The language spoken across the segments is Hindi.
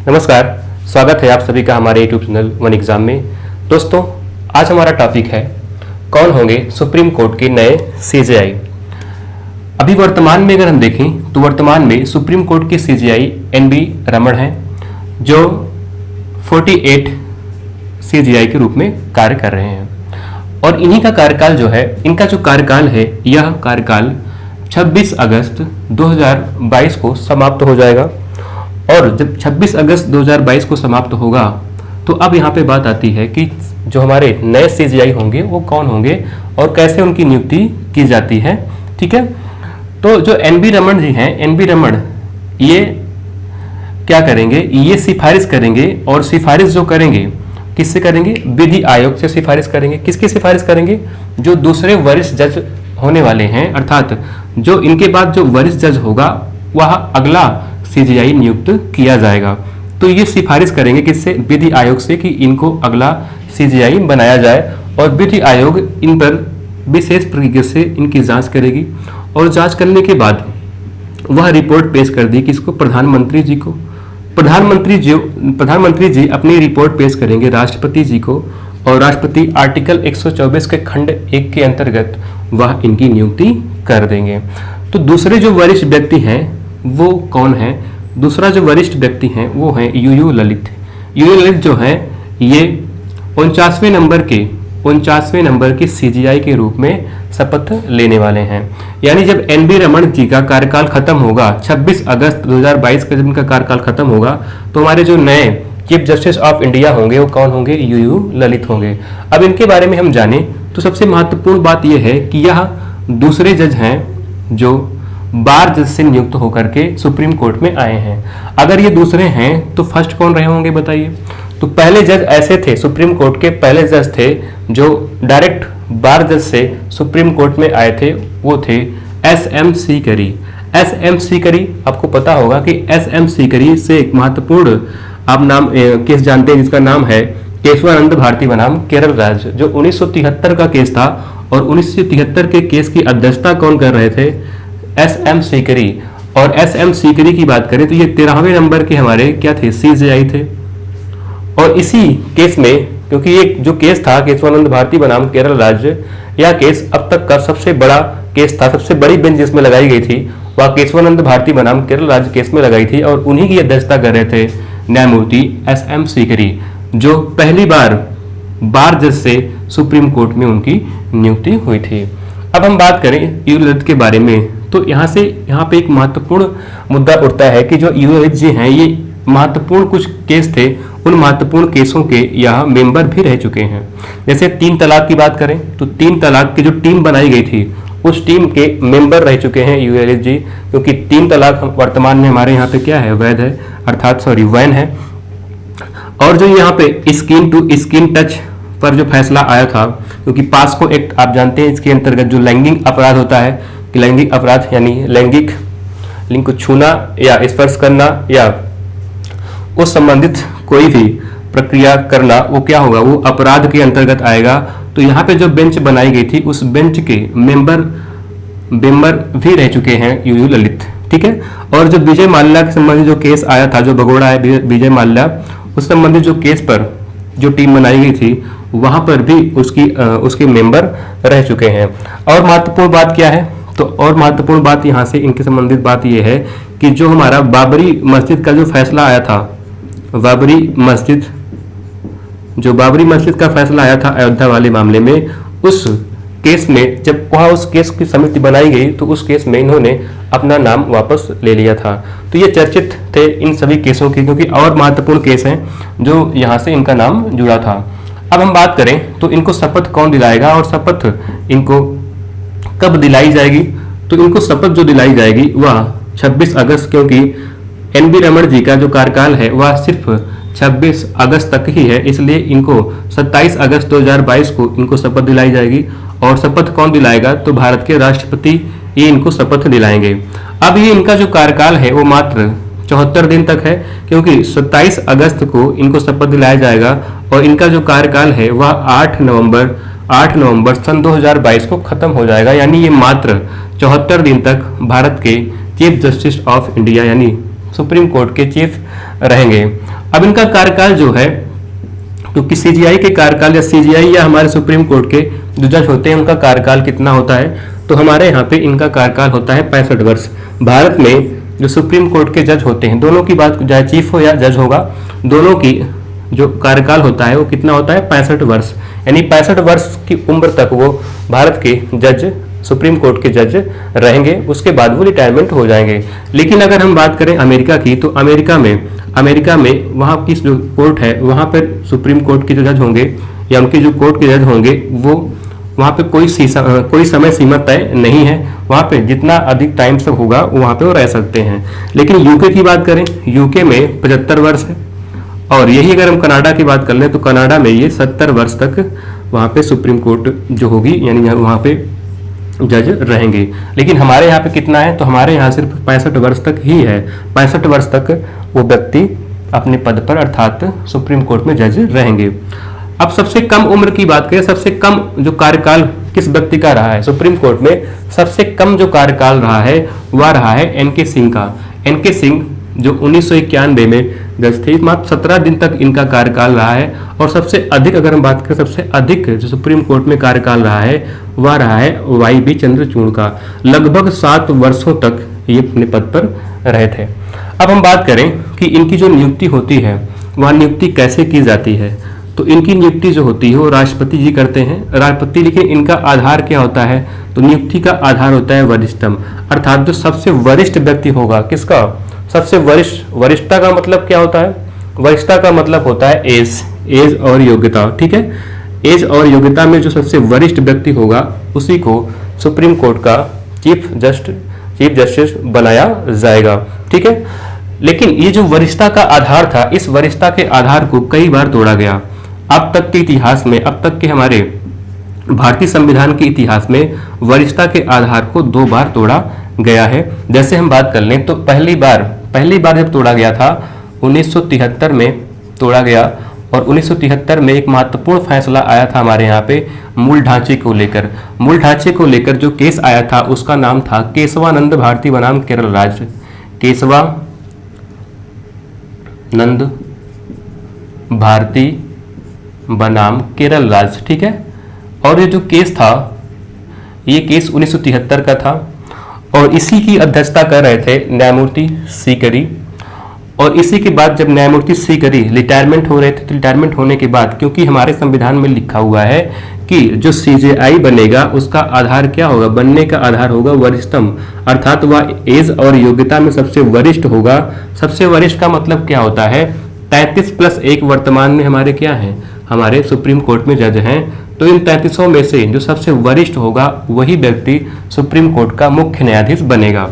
नमस्कार, स्वागत है आप सभी का हमारे यूट्यूब चैनल वन एग्जाम में। दोस्तों, आज हमारा टॉपिक है कौन होंगे सुप्रीम कोर्ट के नए सीजेआई। अभी वर्तमान में अगर हम देखें तो वर्तमान में सुप्रीम कोर्ट के सीजेआई एनबी रमण हैं, जो 48 सीजेआई के रूप में कार्य कर रहे हैं। और इन्हीं का कार्यकाल जो है, इनका जो कार्यकाल है, यह कार्यकाल 26 अगस्त 2022 को समाप्त हो जाएगा। और जब 26 अगस्त 2022 को समाप्त होगा तो अब यहाँ पे बात आती है कि जो हमारे नए सीजेआई होंगे वो कौन होंगे और कैसे उनकी नियुक्ति की जाती है। ठीक है, तो जो एनबी रमण जी हैं, एनबी रमण ये क्या करेंगे, ये सिफारिश करेंगे। और सिफारिश जो करेंगे किससे करेंगे, विधि आयोग से सिफारिश करेंगे। किसकी सिफारिश करेंगे, जो दूसरे वरिष्ठ जज होने वाले हैं, अर्थात जो इनके बाद जो वरिष्ठ जज होगा वह अगला सीजेआई नियुक्त किया जाएगा। तो ये सिफारिश करेंगे किससे, विधि आयोग से, कि इनको अगला सीजेआई बनाया जाए। और विधि आयोग इन पर विशेष तरीके से इनकी जांच करेगी और जांच करने के बाद वह रिपोर्ट पेश कर दी किसको, प्रधानमंत्री जी को। प्रधानमंत्री जी अपनी रिपोर्ट पेश करेंगे राष्ट्रपति जी को, और राष्ट्रपति आर्टिकल 124 के खंड 1 के अंतर्गत वह इनकी नियुक्ति कर देंगे। तो दूसरे जो वरिष्ठ व्यक्ति हैं वो कौन है, दूसरा जो वरिष्ठ व्यक्ति हैं वो हैं यूयू ललित। यूयू ललित जो हैं ये 49वें नंबर के सीजेआई के रूप में शपथ लेने वाले हैं। यानी जब एनबी रमण जी का कार्यकाल खत्म होगा, 26 अगस्त 2022 का जब इनका कार्यकाल खत्म होगा, तो हमारे जो नए चीफ जस्टिस ऑफ इंडिया होंगे वो कौन होंगे, यूयू ललित होंगे। अब इनके बारे में हम जाने तो सबसे महत्वपूर्ण बात यह है कि यह दूसरे जज हैं जो बार जज से नियुक्त होकर के सुप्रीम कोर्ट में आए हैं। अगर ये दूसरे हैं तो फर्स्ट कौन रहे होंगे बताइए। तो पहले जज ऐसे थे, सुप्रीम कोर्ट के पहले जज थे जो डायरेक्ट बार जज से सुप्रीम कोर्ट में आए थे, वो थे एस.एम. सीकरी। एस.एम. सीकरी, आपको पता होगा कि एस.एम. सीकरी से एक महत्वपूर्ण आप नाम केस जानते हैं जिसका नाम है केशवानंद भारती बनाम केरल राज्य, जो 1973 का केस था। और 1973 के केस की अध्यक्षता कौन कर रहे थे, एस.एम. सीकरी। और एस.एम. सीकरी की बात करें तो ये 13वें नंबर के हमारे क्या थे, सीजेआई थे। और इसी केस में, क्योंकि ये जो केस था केशवानंद भारती बनाम केरल राज्य, यह केस अब तक का सबसे बड़ा केस था, सबसे बड़ी बेंच जिसमें लगाई गई थी वह केशवानंद भारती बनाम केरल राज्य केस में लगाई थी। और उन्हीं की अध्यक्षता कर रहे थे न्यायमूर्ति एस.एम. सीकरी, जो पहली बार जज से सुप्रीम कोर्ट में उनकी नियुक्ति हुई थी। अब हम बात करें यूयू ललित के बारे में, तो यहाँ पे एक महत्वपूर्ण मुद्दा उठता है कि जो यूयू ललित जी हैं ये महत्वपूर्ण कुछ केस थे, उन महत्वपूर्ण केसों के यहाँ मेंबर भी रह चुके हैं। जैसे 3 तलाक की बात करें तो 3 तलाक की जो टीम बनाई गई थी उस टीम के मेंबर रह चुके हैं यूयू ललित जी, क्योंकि 3 तलाक वर्तमान में हमारे यहाँ पे क्या है, वैध है, अर्थात वैन है। और जो यहाँ पे स्किन टू स्किन टच पर जो फैसला आया था, क्योंकि पास्को एक्ट आप जानते हैं, इसके अंतर्गत जो लैंगिक अपराध होता है, कि लैंगिक अपराध यानी लैंगिक लिंग को छूना या स्पर्श करना या उस संबंधित कोई भी प्रक्रिया करना, वो क्या होगा, वो अपराध के अंतर्गत आएगा। तो यहाँ पे जो बेंच बनाई गई थी उस बेंच के मेंबर भी रह चुके हैं यूयू ललित। ठीक है, और जो विजय माल्या के संबंधित जो केस आया था, जो भगोड़ा है विजय माल्या, उस संबंधित जो केस पर जो टीम बनाई गई थी वहां पर भी उसके मेंबर रह चुके हैं। और महत्वपूर्ण बात क्या है, तो और महत्वपूर्ण बात यहाँ से इनके संबंधित बात यह है कि जो हमारा बाबरी मस्जिद का जो फैसला आया था, बाबरी मस्जिद का फैसला आया था अयोध्या वाले मामले में, उस केस में जब वहाँ उस केस की समिति बनाई गई तो उस केस में इन्होंने अपना नाम वापस ले लिया था। तो ये चर्चित थे इन सभी केसों के, क्योंकि और महत्वपूर्ण केस हैं जो यहाँ से इनका नाम जुड़ा था। अब हम बात करें तो इनको शपथ कौन दिलाएगा और शपथ इनको कब दिलाई जाएगी। तो इनको शपथ जो दिलाई जाएगी वह 26 अगस्त, क्योंकि एनबी रमण जी का जो कार्यकाल है वह सिर्फ 26 अगस्त तक ही है, इसलिए इनको 27 अगस्त 2022 को इनको शपथ दिलाई जाएगी। और शपथ कौन दिलाएगा, तो भारत के राष्ट्रपति ये इनको शपथ दिलाएंगे। अब ये इनका जो कार्यकाल है वो मात्र 74 दिन तक है, क्योंकि 27 अगस्त को इनको शपथ दिलाया जाएगा और इनका जो कार्यकाल है वह 8 नवंबर सन 2022 को खत्म हो जाएगा। यानी ये मात्र 74 दिन तक भारत के चीफ जस्टिस ऑफ इंडिया यानी सुप्रीम कोर्ट के चीफ रहेंगे। अब इनका कार्यकाल जो है, तो सीजीआई के कार्यकाल या सीजीआई या हमारे सुप्रीम कोर्ट के जो जज होते हैं उनका कार्यकाल कितना होता है, तो हमारे यहाँ पे इनका कार्यकाल होता है 65 वर्ष। भारत में जो सुप्रीम कोर्ट के जज होते हैं, दोनों की बात, चाहे चीफ हो या जज होगा, दोनों की जो कार्यकाल होता है वो कितना होता है 65 वर्ष। यानी 65 वर्ष की उम्र तक वो भारत के जज, सुप्रीम कोर्ट के जज रहेंगे, उसके बाद वो रिटायरमेंट हो जाएंगे। लेकिन अगर हम बात करें अमेरिका की, तो अमेरिका में वहाँ की जो कोर्ट है, वहाँ पर सुप्रीम कोर्ट के जो जज होंगे या उनके जो कोर्ट के जज होंगे, वो वहाँ पे कोई समय सीमा तय नहीं है। वहाँ पे जितना अधिक टाइम तक होगा वहाँ पे वो रह सकते हैं। लेकिन यूके की बात करें, यूके में 75 वर्ष है। और यही अगर हम कनाडा की बात कर लें, तो कनाडा में ये 70 वर्ष तक वहाँ पे सुप्रीम कोर्ट जो होगी, यानी वहाँ पे जज रहेंगे। लेकिन हमारे यहाँ पे कितना है, तो हमारे यहाँ सिर्फ 65 वर्ष तक ही है। 65 वर्ष तक वो व्यक्ति अपने पद पर अर्थात सुप्रीम कोर्ट में जज रहेंगे। अब सबसे कम उम्र की बात करें, सबसे कम जो कार्यकाल किस व्यक्ति का रहा है सुप्रीम कोर्ट में, सबसे कम जो कार्यकाल रहा है वह रहा है एनके सिंह का। एनके सिंह जो 1991 में जज थे, मात्र 17 दिन तक इनका कार्यकाल रहा है। और सबसे अधिक अगर हम बात करें, सबसे अधिक जो सुप्रीम कोर्ट में कार्यकाल रहा है वह रहा है वाई.बी. चंद्रचूड़ का। लगभग 7 वर्षों तक ये अपने पद पर रहे थे। अब हम बात करें कि इनकी जो नियुक्ति होती है वह नियुक्ति कैसे की जाती है, तो इनकी नियुक्ति जो होती है वो राष्ट्रपति जी करते हैं, राष्ट्रपति। लेकिन इनका आधार क्या होता है, तो नियुक्ति का आधार होता है वरिष्ठतम, अर्थात जो सबसे वरिष्ठ व्यक्ति होगा, किसका, सबसे वरिष्ठ। वरिष्ठता का मतलब क्या होता है, वरिष्ठता का मतलब होता है एज और योग्यता, ठीक है। एज और योग्यता में जो सबसे वरिष्ठ व्यक्ति होगा उसी को सुप्रीम कोर्ट का चीफ जस्टिस बनाया जाएगा, ठीक है। लेकिन ये जो वरिष्ठता का आधार था, इस वरिष्ठता के आधार को कई बार तोड़ा गया। अब तक के इतिहास में, अब तक के हमारे भारतीय संविधान के इतिहास में वरिष्ठता के आधार को 2 बार तोड़ा गया है। जैसे हम बात कर लें तो पहली बार जब तोड़ा गया था 1973 में तोड़ा गया। और 1973 में एक महत्वपूर्ण फैसला आया था हमारे यहाँ पे मूल ढांचे को लेकर। मूल ढांचे को लेकर जो केस आया था उसका नाम था केशवानंद भारती बनाम केरल राज्य, केशवानंद भारती बनाम केरल राज्य, ठीक है। और ये जो केस था, ये केस 1973 का था और इसी की अध्यक्षता कर रहे थे न्यायमूर्ति सीकरी। और इसी के बाद जब न्यायमूर्ति सीकरी रिटायरमेंट हो रहे थे, तो रिटायरमेंट होने के बाद, क्योंकि हमारे संविधान में लिखा हुआ है कि जो सीजेआई बनेगा उसका आधार क्या होगा, बनने का आधार होगा वरिष्ठतम, अर्थात वह एज और योग्यता में सबसे वरिष्ठ होगा। सबसे वरिष्ठ का मतलब क्या होता है, 33+1 वर्तमान में हमारे क्या हैं, हमारे सुप्रीम कोर्ट में जज हैं। तो इन 33 में से जो सबसे वरिष्ठ होगा वही व्यक्ति सुप्रीम कोर्ट का मुख्य न्यायाधीश बनेगा।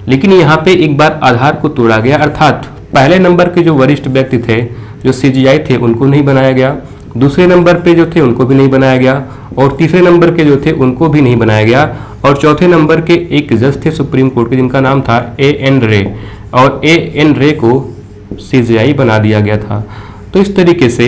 लेकिन यहाँ पे एक बार आधार को तोड़ा गया, अर्थात पहले नंबर के जो वरिष्ठ व्यक्ति थे, जो सीजीआई थे, उनको नहीं बनाया गया। दूसरे नंबर पे जो थे उनको भी नहीं बनाया गया। और तीसरे नंबर के जो थे उनको भी नहीं बनाया गया। और चौथे नंबर के एक जज थे सुप्रीम कोर्ट के, जिनका नाम था A.N. रे, और A.N. रे को सीजीआई बना दिया गया था। तो इस तरीके से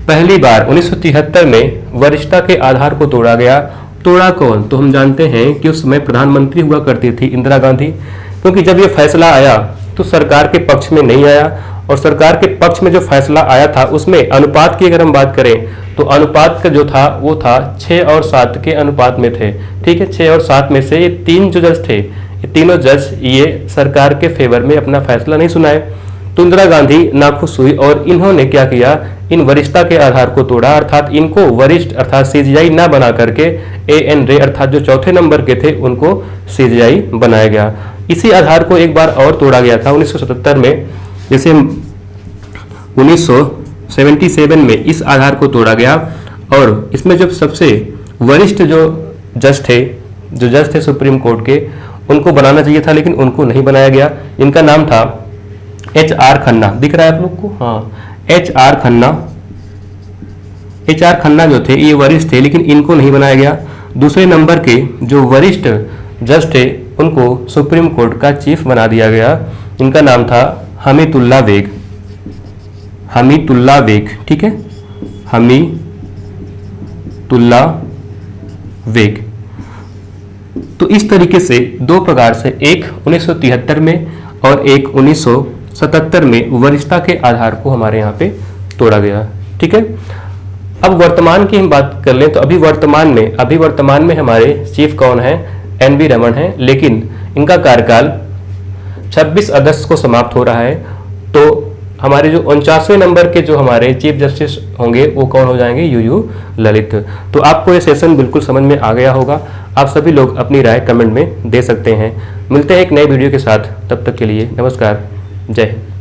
पहली बार 1973 में वरिष्ठता के आधार को तोड़ा गया। तोड़ा कौन, तो हम जानते हैं कि उस समय प्रधानमंत्री हुआ करती थी इंदिरा गांधी। क्योंकि जब ये फैसला आया तो सरकार के पक्ष में नहीं आया, और सरकार के पक्ष में जो फैसला आया था उसमें अनुपात की अगर हम बात करें तो अनुपात का जो था वो था 6 और 7 के अनुपात में थे, ठीक है। 6 और 7 में से ये 3 जो जज थे, ये तीनों जज ये सरकार के फेवर में अपना फैसला नहीं सुनाए। तो इंदिरा गांधी नाखुश हुई और इन्होंने क्या किया, इन वरिष्ठता के आधार को तोड़ा, अर्थात इनको वरिष्ठ अर्थात सीजीआई ना बना करके A.N. रे अर्थात जो चौथे नंबर के थे उनको सीजीआई बनाया गया। इसी आधार को एक बार और तोड़ा गया था 1977 में। जैसे 1977 में इस आधार को तोड़ा गया और इसमें जब सबसे वरिष्ठ जो जज थे सुप्रीम कोर्ट के, उनको बनाना चाहिए था, लेकिन उनको नहीं बनाया गया। इनका नाम था H.R. खन्ना, दिख रहा है आप लोग को, हाँ, H.R. खन्ना जो थे ये वरिष्ठ थे, लेकिन इनको नहीं बनाया गया। दूसरे नंबर के जो वरिष्ठ जज थे उनको सुप्रीम कोर्ट का चीफ बना दिया गया। इनका नाम था हमीदुल्ला बेग, ठीक है, हमीदुल्ला बेग। तो इस तरीके से 2 प्रकार से, एक 1973 में और एक 77 में वरिष्ठता के आधार को हमारे यहाँ पे तोड़ा गया। ठीक है, अब वर्तमान की हम बात कर लें तो अभी वर्तमान में हमारे चीफ कौन है? एन.वी. रमन है, लेकिन इनका कार्यकाल 26 अगस्त को समाप्त हो रहा है। तो हमारे जो 49वें नंबर के जो हमारे चीफ जस्टिस होंगे वो कौन हो जाएंगे? यू ललित। तो आपको ये सेशन बिल्कुल समझ में आ गया होगा। आप सभी लोग अपनी राय कमेंट में दे सकते हैं। मिलते हैं एक नए वीडियो के साथ, तब तक के लिए नमस्कार, जय हिंद।